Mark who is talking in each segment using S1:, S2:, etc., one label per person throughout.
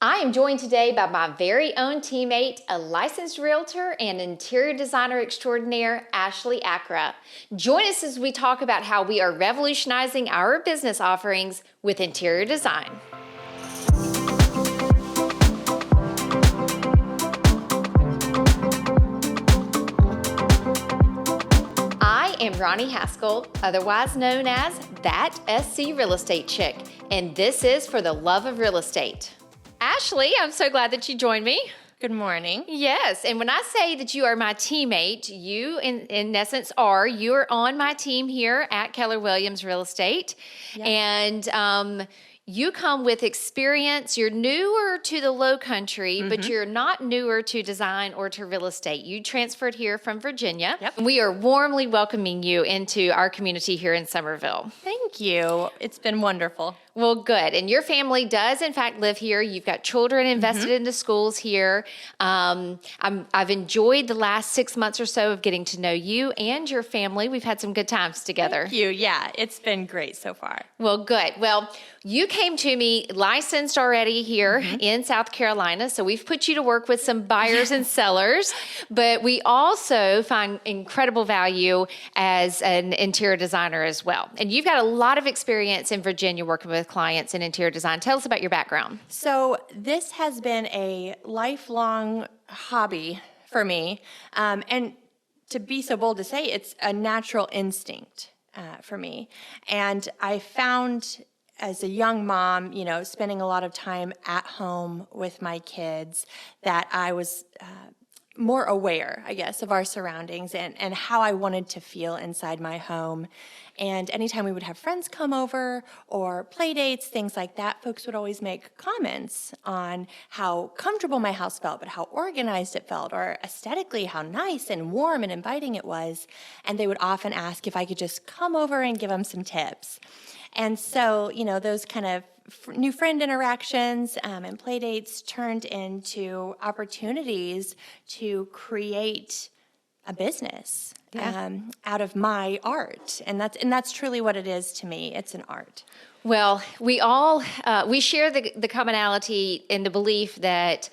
S1: I am joined today by my very own teammate, a licensed realtor and interior designer extraordinaire, Ashley Acra. Join us as we talk about how we are revolutionizing our business offerings with interior design. I am Roni Haskell, otherwise known as That SC Real Estate Chick, and this is For the Love of Real Estate. Ashley, I'm so glad that you joined me.
S2: Good morning.
S1: Yes, and when I say that you are my teammate, you in essence you're on my team here at Keller Williams Real Estate. Yep. And you come with experience. You're newer to the Low Country, but you're not newer to design or to real estate. You transferred here from Virginia.
S2: Yep.
S1: And we are warmly welcoming you into our community here in Summerville.
S2: Thank you. It's been wonderful.
S1: Well, good. And your family does, in fact, live here. You've got children invested into schools here. I've enjoyed the last 6 months or so of getting to know you and your family. We've had some good times together.
S2: Thank you. Yeah, it's been great so far.
S1: Well, good. Well, you came to me licensed already here in South Carolina, so we've put you to work with some buyers and sellers, but we also find incredible value as an interior designer as well. And you've got a lot of experience in Virginia working with clients in interior design. Tell us about your background.
S2: So this has been a lifelong hobby for me, and to be so bold to say, it's a natural instinct for me. And I found as a young mom, spending a lot of time at home with my kids, that I was more aware, I guess, of our surroundings and how I wanted to feel inside my home. And anytime we would have friends come over or play dates, things like that, folks would always make comments on how comfortable my house felt, but how organized it felt, or aesthetically how nice and warm and inviting it was. And they would often ask if I could just come over and give them some tips. And so, those kind of new friend interactions and play dates turned into opportunities to create a business out of my art. And that's truly what it is to me. It's an art.
S1: Well, we all we share the commonality in the belief that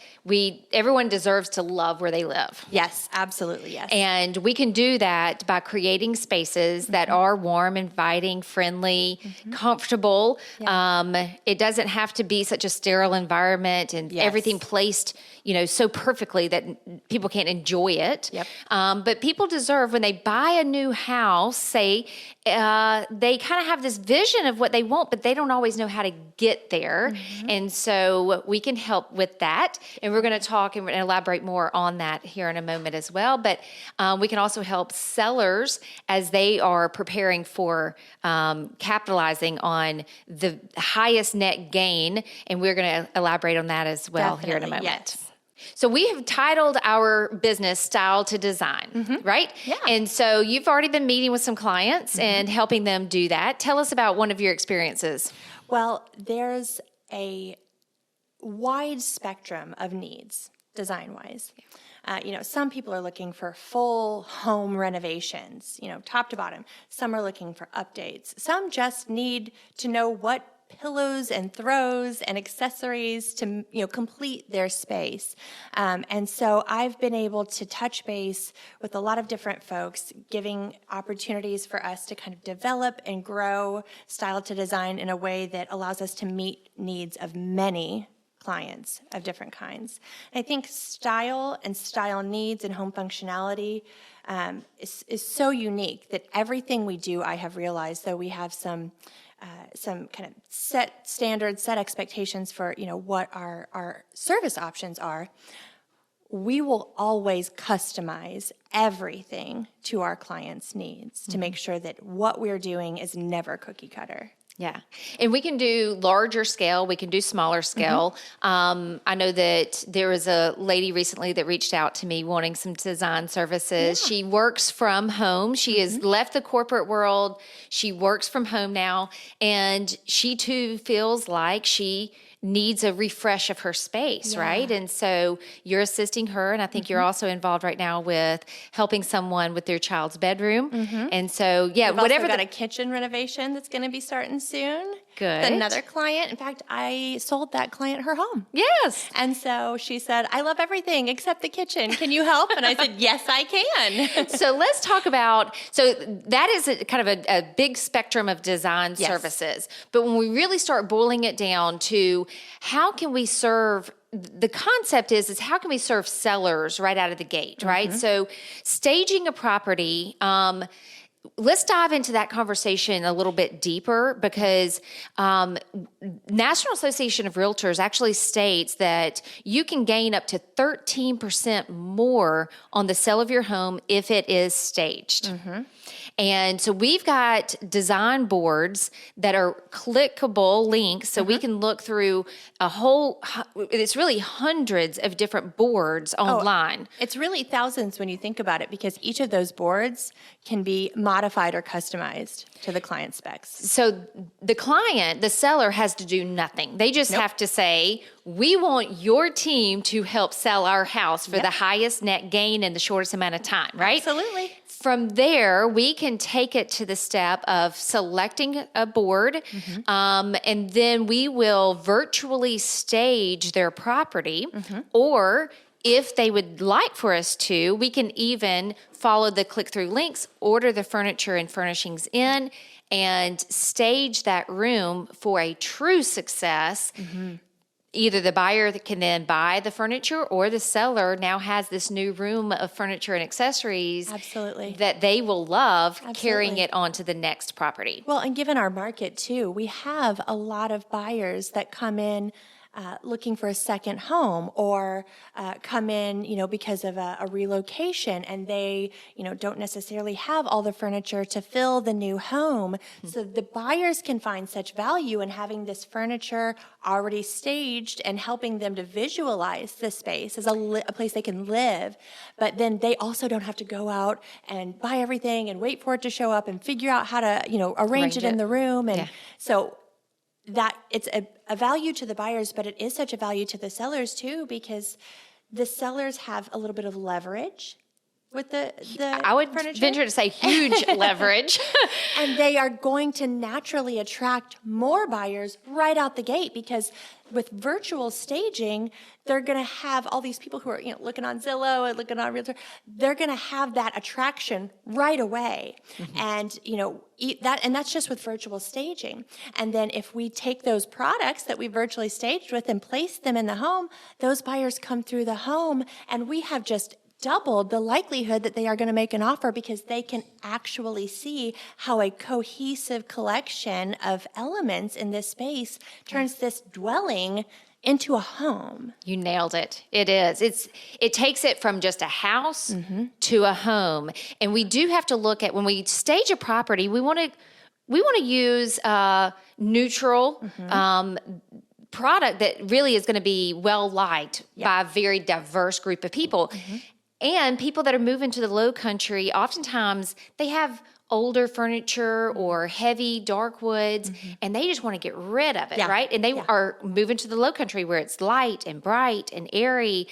S1: everyone deserves to love where they live.
S2: Yes, absolutely, yes.
S1: And we can do that by creating spaces that are warm, inviting, friendly, comfortable. Yeah. It doesn't have to be such a sterile environment and everything placed, so perfectly that people can't enjoy it. Yep. But people deserve, when they buy a new house, say, they kind of have this vision of what they want, but they don't always know how to get there. And so we can help with that. And we're going to talk and elaborate more on that here in a moment as well. But we can also help sellers as they are preparing for capitalizing on the highest net gain. And we're going to elaborate on that as well. Definitely, here in a moment.
S2: Yes.
S1: So we have titled our business Style to Design, right?
S2: Yeah.
S1: And so you've already been meeting with some clients and helping them do that. Tell us about one of your experiences.
S2: Well, there's a wide spectrum of needs, design-wise. Some people are looking for full home renovations, top to bottom. Some are looking for updates. Some just need to know what pillows and throws and accessories to complete their space. And so I've been able to touch base with a lot of different folks, giving opportunities for us to kind of develop and grow Style to Design in a way that allows us to meet needs of many clients of different kinds. And I think style and style needs and home functionality is so unique that everything we do, I have realized, though we have some kind of set standards, set expectations for, what our service options are, we will always customize everything to our clients' needs to make sure that what we're doing is never cookie cutter.
S1: Yeah. And we can do larger scale. We can do smaller scale. I know that there was a lady recently that reached out to me wanting some design services. Yeah. She works from home. She has left the corporate world. She works from home now. And she too feels like she needs a refresh of her space, right? And so you're assisting her, and I think you're also involved right now with helping someone with their child's bedroom. And so,
S2: We've also got a kitchen renovation that's going to be starting soon.
S1: Good.
S2: Another client, in fact, I sold that client her home.
S1: Yes.
S2: And so she said, I love everything except the kitchen. Can you help? And I said, yes, I can.
S1: So let's talk about, so that is kind of a big spectrum of design services. But when we really start boiling it down to how can we serve, the concept is how can we serve sellers right out of the gate, right? So staging a property, let's dive into that conversation a little bit deeper because National Association of Realtors actually states that you can gain up to 13% more on the sale of your home if it is staged. And so we've got design boards that are clickable links. So we can look through it's really hundreds of different boards online.
S2: It's really thousands when you think about it because each of those boards can be modified or customized to the client specs.
S1: So the seller has to do nothing. They just have to say, we want your team to help sell our house for the highest net gain in the shortest amount of time, right?
S2: Absolutely.
S1: From there, we can take it to the step of selecting a board, and then we will virtually stage their property, or if they would like for us to, we can even follow the click-through links, order the furniture and furnishings in, and stage that room for a true success. Either the buyer can then buy the furniture or the seller now has this new room of furniture and accessories that they will love carrying it on to the next property.
S2: Well, and given our market too, we have a lot of buyers that come in looking for a second home or come in, because of a relocation and they, don't necessarily have all the furniture to fill the new home. So the buyers can find such value in having this furniture already staged and helping them to visualize the space as a place they can live. But then they also don't have to go out and buy everything and wait for it to show up and figure out how to, arrange it in the room. And so that it's a value to the buyers, but it is such a value to the sellers too, because the sellers have a little bit of leverage with the
S1: I would
S2: furniture.
S1: venture to say huge leverage.
S2: And they are going to naturally attract more buyers right out the gate because with virtual staging, they're going to have all these people who are, looking on Zillow and looking on Realtor. They're going to have that attraction right away. And, that's just with virtual staging. And then if we take those products that we virtually staged with and place them in the home, those buyers come through the home and we have just doubled the likelihood that they are going to make an offer because they can actually see how a cohesive collection of elements in this space turns this dwelling into a home.
S1: You nailed it. It is. It takes it from just a house to a home. And we do have to look at when we stage a property, we want to use neutral product that really is going to be well liked by a very diverse group of people. And people that are moving to the low country, oftentimes they have older furniture or heavy dark woods, and they just want to get rid of it, right? And they are moving to the low country where it's light and bright and airy.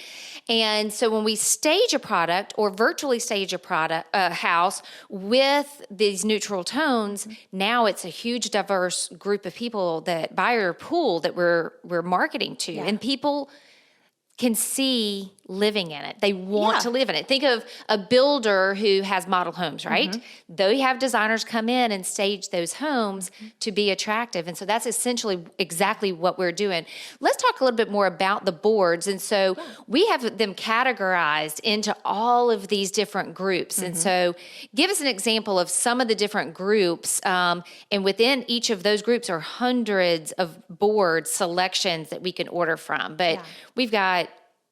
S1: And so when we stage a product or virtually stage a house with these neutral tones, now it's a huge diverse group of people, that buyer pool that we're marketing to. And people can see living in it. They want to live in it. Think of a builder who has model homes, right? They have designers come in and stage those homes to be attractive. And so that's essentially exactly what we're doing. Let's talk a little bit more about the boards. And so we have them categorized into all of these different groups. And so give us an example of some of the different groups. And within each of those groups are hundreds of board selections that we can order from. But we've got,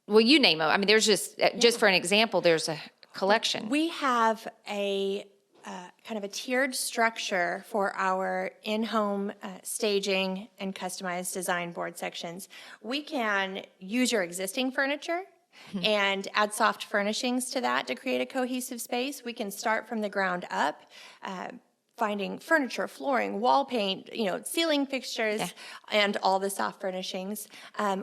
S1: well, you name them. I mean, there's just for an example, there's a collection.
S2: We have a kind of a tiered structure for our in-home staging and customized design board sections. We can use your existing furniture and add soft furnishings to that to create a cohesive space. We can start from the ground up. finding furniture, flooring, wall paint, ceiling fixtures, and all the soft furnishings.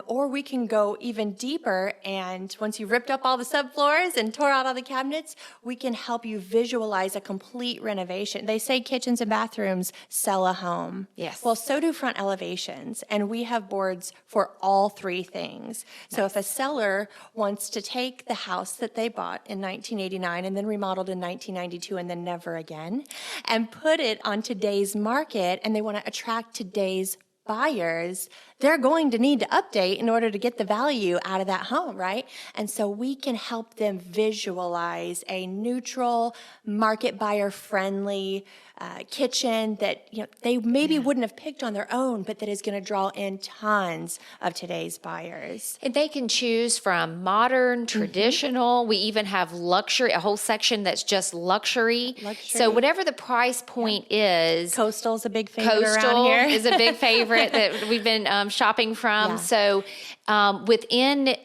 S2: Or we can go even deeper, and once you've ripped up all the subfloors and tore out all the cabinets, we can help you visualize a complete renovation. They say kitchens and bathrooms sell a home.
S1: Yes.
S2: Well, so do front elevations, and we have boards for all three things. So if a seller wants to take the house that they bought in 1989 and then remodeled in 1992 and then never again, and put it on today's market, and they want to attract today's buyers, they're going to need to update in order to get the value out of that home, right? And so we can help them visualize a neutral, market buyer friendly kitchen that they maybe wouldn't have picked on their own, but that is going to draw in tons of today's buyers.
S1: And they can choose from modern, traditional. We even have luxury, a whole section that's just luxury. So whatever the price point is.
S2: Coastal's a big favorite around
S1: Coastal
S2: here.
S1: is a big favorite that we've been shopping from. So within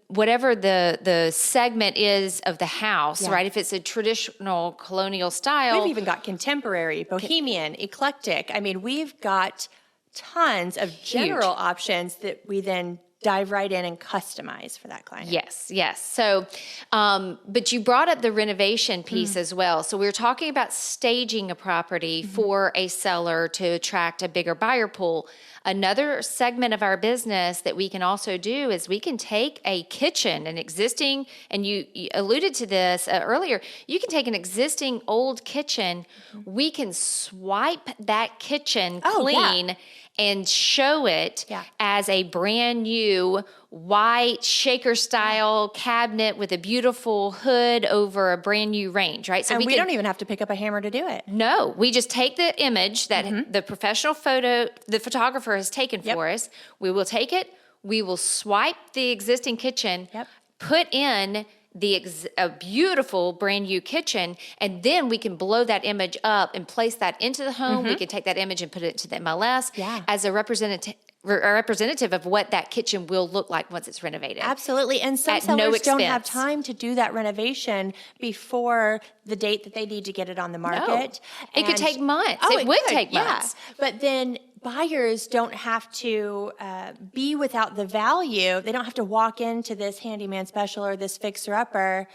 S1: whatever the segment is of the house, right? If it's a traditional colonial style.
S2: We've even got contemporary, bohemian, eclectic. I mean, we've got tons of general options that we then dive right in and customize for that client.
S1: Yes. So, but you brought up the renovation piece as well. So we're talking about staging a property for a seller to attract a bigger buyer pool. Another segment of our business that we can also do is we can take a kitchen, an existing, and you alluded to this earlier, you can take an existing old kitchen, we can swipe that kitchen clean and show it as a brand new white shaker style cabinet with a beautiful hood over a brand new range, right?
S2: So we don't even have to pick up a hammer to do it.
S1: No, we just take the image that the professional the photographer has taken for us. We will take it, we will swipe the existing kitchen, put in a beautiful brand new kitchen, and then we can blow that image up and place that into the home. We can take that image and put it into the MLS as a representative of what that kitchen will look like once it's renovated.
S2: Absolutely. And some sellers don't have time to do that renovation before the date that they need to get it on the market.
S1: No. It could take months. It would take months.
S2: But then buyers don't have to be without the value. They don't have to walk into this handyman special or this fixer-upper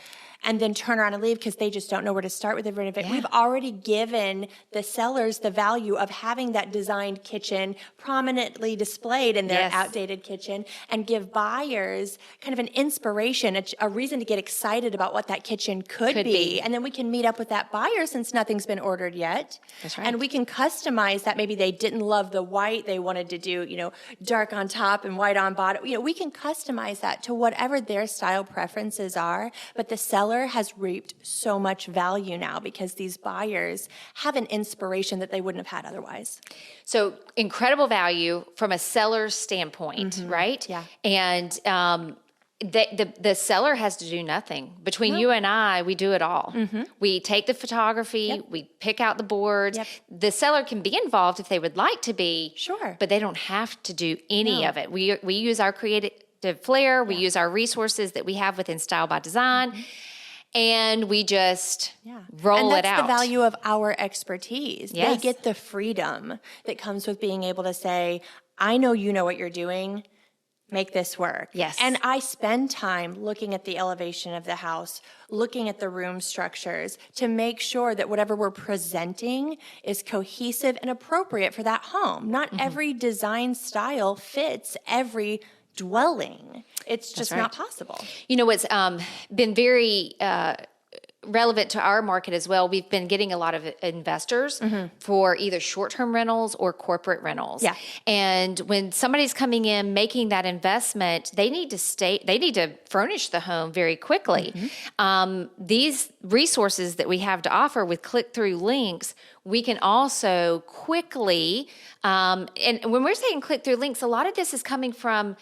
S2: and then turn around and leave because they just don't know where to start with the renovation. We've already given the sellers the value of having that designed kitchen prominently displayed in their outdated kitchen, and give buyers kind of an inspiration, a reason to get excited about what that kitchen could be. And then we can meet up with that buyer since nothing's been ordered yet.
S1: That's right.
S2: And we can customize that. Maybe they didn't love the white. They wanted to do, dark on top and white on bottom. We can customize that to whatever their style preferences are. But the seller has reaped so much value now because these buyers have an inspiration that they wouldn't have had otherwise.
S1: So incredible value from a seller's standpoint, right?
S2: Yeah.
S1: And the seller has to do nothing. Between you and I, we do it all. We take the photography, we pick out the boards. The seller can be involved if they would like to be, but they don't have to do any of it. We use our creative flair, we use our resources that we have within Style by Design, and we just roll it out.
S2: And that's the value of our expertise. They get the freedom that comes with being able to say, I know you know what you're doing. Make this work.
S1: Yes.
S2: And I spend time looking at the elevation of the house, looking at the room structures to make sure that whatever we're presenting is cohesive and appropriate for that home. Not every design style fits every dwelling. It's just not possible.
S1: You know, what's been very relevant to our market as well, we've been getting a lot of investors for either short-term rentals or corporate rentals. And when somebody's coming in making that investment, they need to furnish the home very quickly. These resources that we have to offer with click-through links, we can also quickly, and when we're saying click-through links, a lot of this is coming from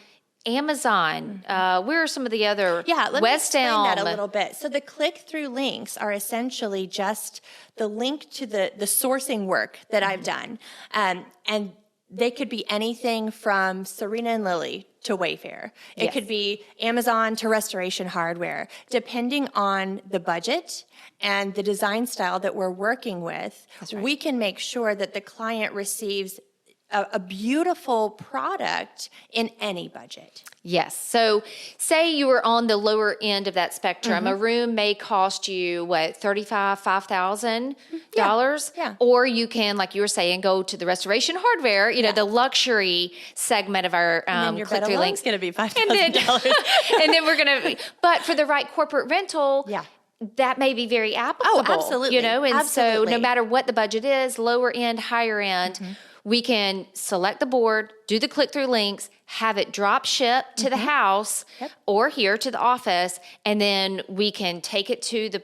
S1: Amazon. Where are some of the other?
S2: Let
S1: West
S2: me explain
S1: Elm.
S2: that a little bit. So the click-through links are essentially just the link to the sourcing work that I've done. And they could be anything from Serena and Lily to Wayfair. It could be Amazon to Restoration Hardware. Depending on the budget and the design style that we're working with, we can make sure that the client receives a beautiful product in any budget.
S1: Yes. So say you were on the lower end of that spectrum. A room may cost you, $5,000?
S2: Yeah.
S1: Or you can, like you were saying, go to the Restoration Hardware, the luxury segment of our
S2: And your bed
S1: click-through
S2: alone's
S1: links.
S2: going to be $5,000.
S1: And then we're going to, but for the right corporate rental, that may be very applicable.
S2: Oh, absolutely.
S1: And so no matter what the budget is, lower end, higher end, we can select the board, do the click-through links, have it drop ship to the house or here to the office, and then we can take it to the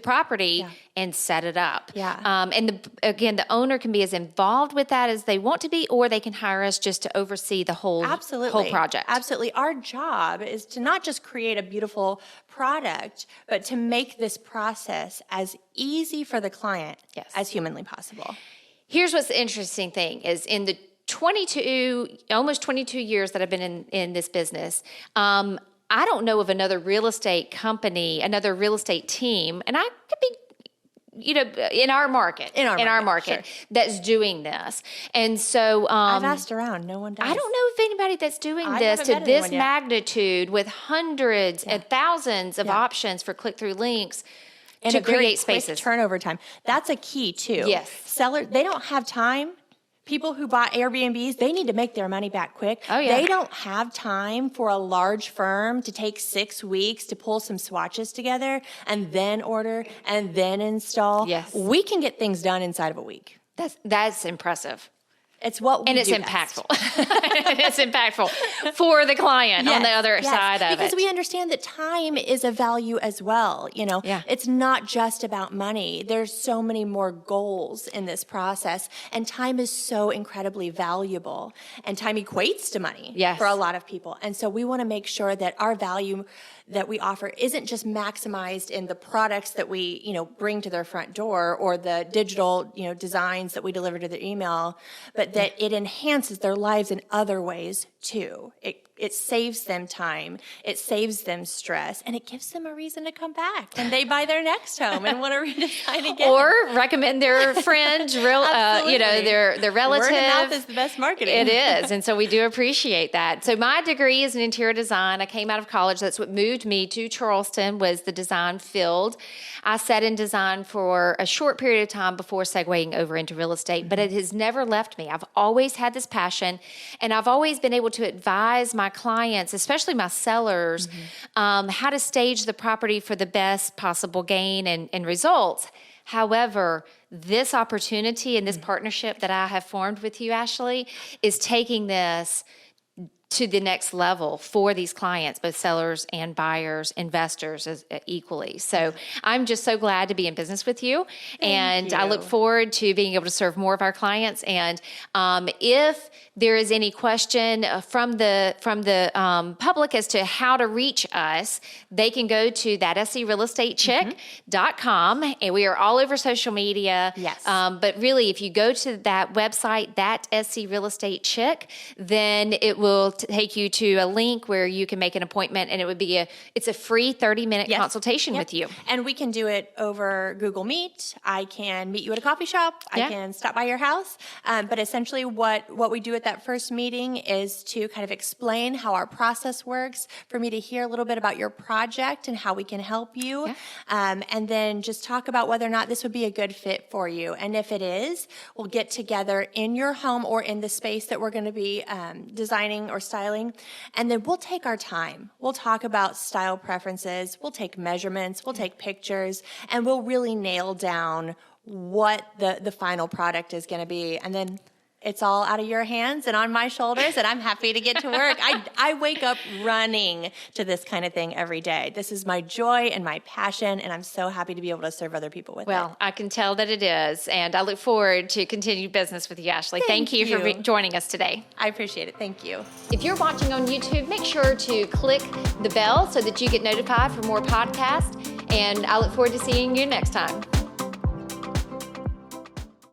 S1: property and set it up. And again, the owner can be as involved with that as they want to be, or they can hire us just to oversee the whole project.
S2: Absolutely. Our job is to not just create a beautiful product, but to make this process as easy for the client as humanly possible.
S1: Here's what's the interesting thing is in the almost 22 years that I've been in this business, I don't know of another real estate company, another real estate team, and I could be, in our market, that's doing this. And so
S2: I've asked around, no one does.
S1: I don't know if anybody that's doing this to this magnitude with hundreds and thousands of options for click-through links.
S2: And
S1: to
S2: a very
S1: create
S2: quick
S1: spaces.
S2: Turnover time. That's a key too.
S1: Yes.
S2: Sellers, they don't have time. People who bought Airbnbs, they need to make their money back quick.
S1: Oh, yeah.
S2: They don't have time for a large firm to take 6 weeks to pull some swatches together and then order and then install.
S1: Yes.
S2: We can get things done inside of a week.
S1: That's impressive.
S2: It's what we
S1: and it's
S2: do
S1: impactful. It's impactful for the client on the other side of it.
S2: Because we understand that time is a value as well. It's not just about money. There's so many more goals in this process, and time is so incredibly valuable. And time equates to money for a lot of people. And so we want to make sure that our value that we offer isn't just maximized in the products that we, bring to their front door or the digital, designs that we deliver to their email, but that it enhances their lives in other ways too. It saves them time, it saves them stress, and it gives them a reason to come back when they buy their next home and want to redesign again.
S1: Or recommend their friends, their relative.
S2: Word of mouth is the best marketing.
S1: It is, and so we do appreciate that. So my degree is in interior design. I came out of college. That's what moved me to Charleston, was the design field. I sat in design for a short period of time before segueing over into real estate, but it has never left me. I've always had this passion, and I've always been able to advise my clients, especially my sellers, how to stage the property for the best possible gain and results. However, this opportunity and this partnership that I have formed with you, Ashley, is taking this to the next level for these clients, both sellers and buyers, investors equally. So I'm just so glad to be in business with you.
S2: Thank you.
S1: I look forward to being able to serve more of our clients. And if there is any question from the public as to how to reach us, they can go to thatscrealestatechick.com, and we are all over social media.
S2: Yes.
S1: But really, if you go to that website, thatscrealestatechick, then it will take you to a link where you can make an appointment, and it's a free 30-minute consultation with you.
S2: And we can do it over Google Meet. I can meet you at a coffee shop. I can stop by your house. But essentially what we do at that first meeting is to kind of explain how our process works, for me to hear a little bit about your project and how we can help you. And then just talk about whether or not this would be a good fit for you. And if it is, we'll get together in your home or in the space that we're going to be designing or styling, and then we'll take our time. We'll talk about style preferences, we'll take measurements, we'll take pictures, and we'll really nail down what the final product is going to be. And then it's all out of your hands and on my shoulders, and I'm happy to get to work. I wake up running to this kind of thing every day. This is my joy and my passion, and I'm so happy to be able to serve other people with it.
S1: Well, I can tell that it is, and I look forward to continued business with you, Ashley. Thank you for joining us today.
S2: I appreciate it. Thank you.
S1: If you're watching on YouTube, make sure to click the bell so that you get notified for more podcasts, and I look forward to seeing you next time.